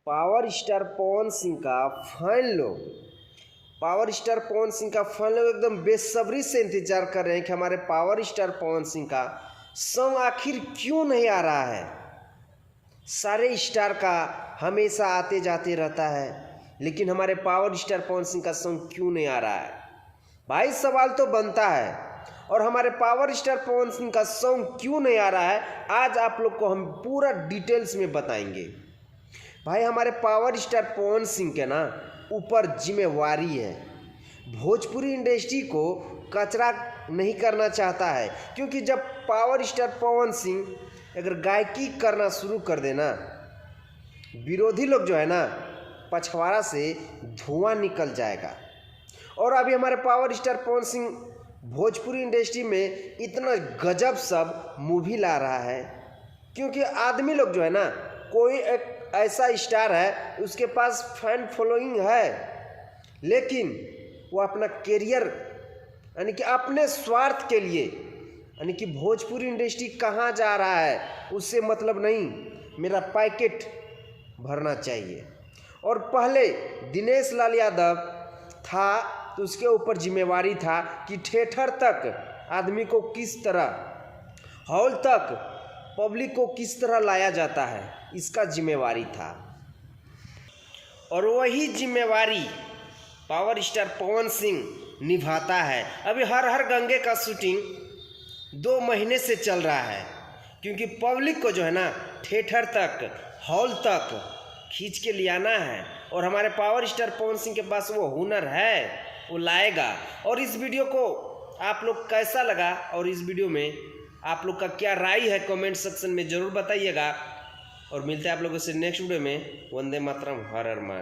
Power star Pawan Singh का fan लोग एकदम बेसब्री से इंतजार कर रहे हैं कि हमारे पावर स्टार पवन सिंह का सॉन्ग आखिर क्यों नहीं आ रहा है। सारे स्टार का हमेशा आते जाते रहता है, लेकिन हमारे पावर स्टार पवन सिंह का सॉन्ग क्यों नहीं आ रहा है। भाई सवाल तो बनता है, और हमारे पावर स्टार पवन सिंह का सॉन्ग क्यों नहीं आ रहा है, आज आप लोग को हम पूरा डिटेल्स में बताएंगे। भाई हमारे पावर स्टार पवन सिंह के ना ऊपर जिम्मेवारी है। भोजपुरी इंडस्ट्री को कचरा नहीं करना चाहता है, क्योंकि जब पावर स्टार पवन सिंह अगर गायकी करना शुरू कर देना, विरोधी लोग जो है ना पछवाड़ा से धुआं निकल जाएगा। और अभी हमारे power star Pawan Singh Bhojpuri industry में इतना गजब सब मूवी ला रहा है, क्योंकि आदमी लोग जो है ना, कोई एक ऐसा स्टार है उसके पास फैन फॉलोइंग है, लेकिन वो अपना कैरियर यानी कि अपने स्वार्थ के लिए यानी कि भोजपुरी इंडस्ट्री कहाँ जा रहा है उससे मतलब नहीं, मेरा पैकेट भरना चाहिए। और पहले दिनेश लाल यादव था तो उसके ऊपर जिम्मेवारी था कि थिएटर तक आदमी को किस तरह, हॉल तक पब्लिक को किस तरह लाया जाता है, इसका जिम्मेवारी था। और वही जिम्मेवारी पावर स्टार पवन सिंह निभाता है। अभी हर हर गंगे का शूटिंग 2 महीने से चल रहा है, क्योंकि पब्लिक को जो है ना थिएटर तक, हॉल तक खींच के ले आना है। और हमारे पावर स्टार पवन सिंह के पास वो हुनर है, वो लाएगा। और इस वीडियो को आप लोग कैसा लगा, और इस वीडियो में आप लोग का क्या राय है, कमेंट सेक्शन में ज़रूर बताइएगा। और मिलते हैं आप लोगों से नेक्स्ट वीडियो में। वंदे मातरम, हर हर महादेव।